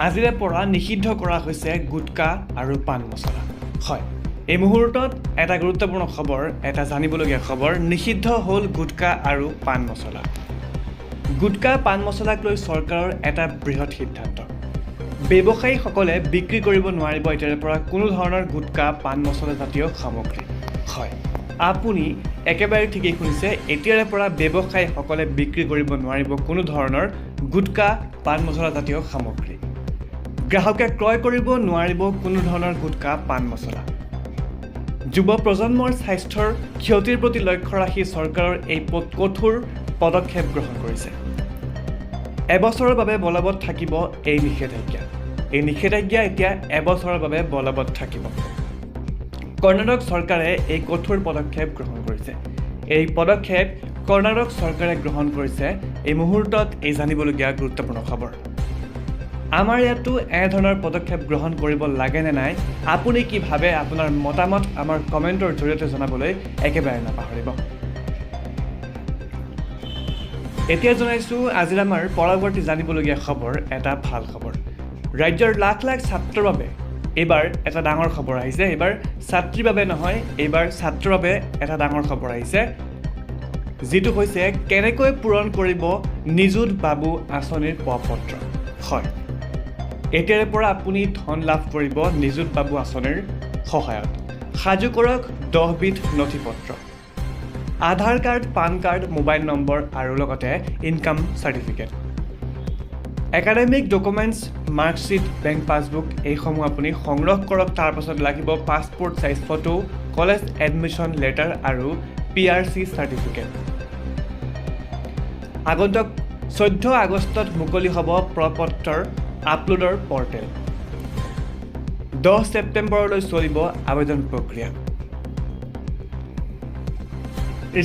আজিৰে পৰা নিষিদ্ধ কৰা হৈছে গুটকা আৰু পান মছলা। হয়, এই মুহূৰ্তত এটা গুৰুত্বপূৰ্ণ খবৰ, এটা জানিবলগীয়া খবৰ, নিষিদ্ধ হ'ল গুটকা আৰু পান মছলা। গুটকা পান মছলাক লৈ চৰকাৰৰ এটা বৃহৎ সিদ্ধান্ত। ব্যৱসায়ীসকলে বিক্ৰী কৰিব নোৱাৰিব এতিয়াৰে পৰা কোনো ধৰণৰ গুটকা পান মছলা জাতীয় সামগ্ৰী। হয়, আপুনি একেবাৰে ঠিকেই শুনিছে, এতিয়াৰে পৰা ব্যৱসায়ীসকলে বিক্ৰী কৰিব নোৱাৰিব কোনো ধৰণৰ গুটকা পান মছলা জাতীয় সামগ্ৰী। গ্ৰাহকে ক্ৰয় কৰিব নোৱাৰিব কোনো ধৰণৰ গুটকা পান মছলা। যুৱ প্ৰজন্মৰ স্বাস্থ্যৰ ক্ষতিৰ প্ৰতি লক্ষ্য ৰাখি চৰকাৰৰ এই কঠোৰ পদক্ষেপ গ্ৰহণ কৰিছে। এবছৰৰ বাবে বলবৎ থাকিব এই নিষেধাজ্ঞা। এই নিষেধাজ্ঞা এতিয়া এবছৰৰ বাবে বলবৎ থাকিব। কৰ্ণাটক চৰকাৰে এই কঠোৰ পদক্ষেপ গ্ৰহণ কৰিছে। এই পদক্ষেপ কৰ্ণাটক চৰকাৰে গ্ৰহণ কৰিছে এই মুহূৰ্তত এই জানিবলগীয়া গুৰুত্বপূৰ্ণ খবৰ। আমাৰ ইয়াতো এনেধৰণৰ পদক্ষেপ গ্ৰহণ কৰিব লাগে নে নাই, আপুনি কি ভাবে, আপোনাৰ মতামত আমাৰ কমেণ্টৰ জৰিয়তে জনাবলৈ একেবাৰে নাপাহৰিব। এতিয়া জনাইছোঁ আজিৰ আমাৰ পৰৱৰ্তী জানিবলগীয়া খবৰ, এটা ভাল খবৰ। ৰাজ্যৰ লাখ লাখ ছাত্ৰৰ বাবে এইবাৰ এটা ডাঙৰ খবৰ আহিছে। এইবাৰ ছাত্ৰীৰ বাবে নহয়, এইবাৰ ছাত্ৰৰ বাবে এটা ডাঙৰ খবৰ আহিছে, যিটো হৈছে কেনেকৈ পূৰণ কৰিব নিযুত বাবু আঁচনিৰ প্ৰপত্ৰ। হয়, এতিয়াৰে পৰা আপুনি ধন লাভ কৰিব নিযুত বাবু আঁচনিৰ সহায়ত। সাজু কৰক 10 বিধ নথি পত্ৰ, Aadhaar card, PAN card, mobile number আৰু লগতে income certificate, academic documents, marksheet, bank passbook এইসমূহ আপুনি সংগ্ৰহ কৰক। তাৰপাছত লাগিব passport size photo, college admission letter আৰু PRC চাৰ্টিফিকেট। আগন্তুক 14 আগষ্টত মুকলি হ'ব প্ৰপত্ৰৰ আপলোডৰ পৰ্টেল। 10 ছেপ্টেম্বৰলৈ চলিব আবেদন প্ৰক্ৰিয়া।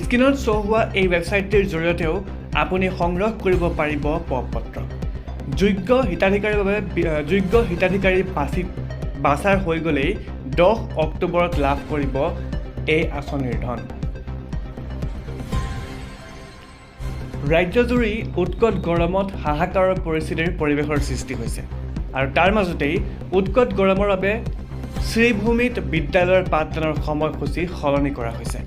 স্ক্ৰীণত শ্ব' হোৱা এই ৱেবছাইটটিৰ জৰিয়তেও আপুনি সংগ্ৰহ কৰিব পাৰিব প্ৰপত্ৰ। যোগ্য হিতাধিকাৰী বাছাৰ হৈ গ'লেই 10 অক্টোবৰত লাভ কৰিব এই আঁচনিৰ ধন। ৰাজ্যজুৰি উৎকট গৰমত হাহাকাৰৰ পৰিস্থিতিৰ পৰিৱেশৰ সৃষ্টি হৈছে, আৰু তাৰ মাজতেই উৎকট গৰমৰ বাবে শ্ৰীভূমিত বিদ্যালয়ৰ পাঠদানৰ সময়সূচী সলনি কৰা হৈছে।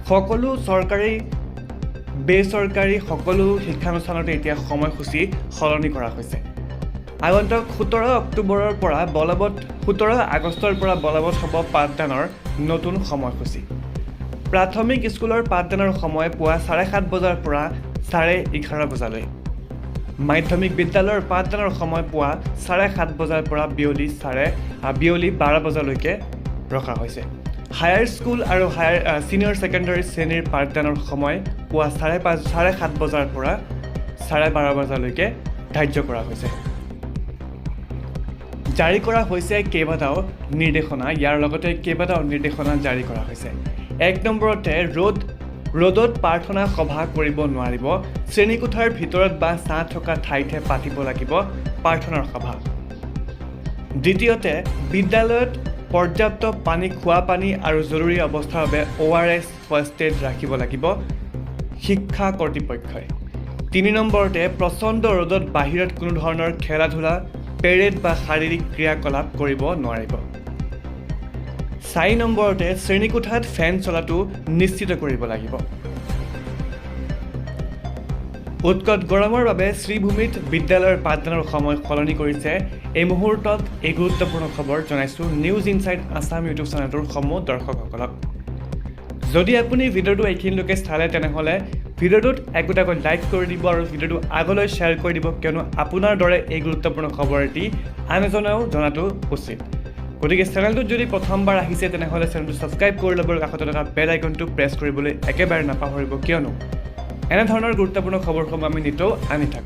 সকলো চৰকাৰী বেচৰকাৰী সকলো শিক্ষানুষ্ঠানতে এতিয়া সময়সূচী সলনি কৰা হৈছে। আগন্তুক 17 অক্টোবৰৰ পৰা 17 আগষ্টৰ পৰা বলবৎ হ'ব পাঠদানৰ নতুন সময়সূচী। প্ৰাথমিক স্কুলৰ পাঠদানৰ সময় পুৱা 7:30 বজাৰ পৰা 11:30 বজালৈ। মাধ্যমিক বিদ্যালয়ৰ পাঠদানৰ সময় পুৱা 7:30 বজাৰ পৰা বিয়লি 12 বজালৈকে ৰখা হৈছে। হায়াৰ স্কুল আৰু ছিনিয়ৰ ছেকেণ্ডেৰী শ্ৰেণীৰ পাঠদানৰ সময় পুৱা 7:30 বজাৰ পৰা 12:30 বজালৈকে ধাৰ্য কৰা হৈছে। জাৰি কৰা হৈছে কেইবাটাও নিৰ্দেশনা। ইয়াৰ লগতে কেইবাটাও নিৰ্দেশনা জাৰি কৰা হৈছে। 1 নম্বৰতে ৰ'দত প্ৰাৰ্থনা সভা কৰিব নোৱাৰিব। শ্ৰেণীকোঠাৰ ভিতৰত বা ছাঁ থকা ঠাইতহে পাতিব লাগিব প্ৰাৰ্থনাৰ সভা। দ্বিতীয়তে বিদ্যালয়ত পৰ্যাপ্ত পানী, খোৱা পানী আৰু জৰুৰী অৱস্থাৰ বাবে ORS ফাৰ্ষ্ট এইড ৰাখিব লাগিব শিক্ষা কৰ্তৃপক্ষই। 3 নম্বৰতে প্ৰচণ্ড ৰ'দত বাহিৰত কোনো ধৰণৰ খেলা ধূলা, পেৰেড বা শাৰীৰিক ক্ৰিয়াকলাপ কৰিব নোৱাৰিব। 4 নম্বৰতে শ্ৰেণীকোঠাত ফেন চলাটো নিশ্চিত কৰিব লাগিব। উৎকট গৰমৰ বাবে শ্ৰীভূমিত বিদ্যালয়ৰ পাঠদানৰ সময় সলনি কৰিছে। এই মুহূৰ্তত এই গুৰুত্বপূৰ্ণ খবৰ জনাইছোঁ নিউজ ইনচাইট আছাম ইউটিউব চেনেলটোৰ সমূহ দৰ্শকসকলক। যদি আপুনি ভিডিঅ'টো এইখিনিলৈকে চালে তেনেহ'লে ভিডিঅ'টোত একোটাকৈ লাইক কৰি দিব আৰু ভিডিঅ'টো আগলৈ শ্বেয়াৰ কৰি দিব, কিয়নো আপোনাৰ দৰে এই গুৰুত্বপূৰ্ণ খবৰ এটি আন এজনেও জনাটো উচিত। গতিকে চেনেলটোত যদি প্ৰথমবাৰ আহিছে তেনেহ'লে চেনেলটো ছাবস্ক্ৰাইব কৰি ল'ব আৰু কাষতে থকা বেল আইকনটো প্ৰেছ কৰিবলৈ একেবাৰে নাপাহৰিব, কিয়নো এনেধৰণৰ গুৰুত্বপূৰ্ণ খবৰসমূহ আমি নিতৌ আনি থাকোঁ।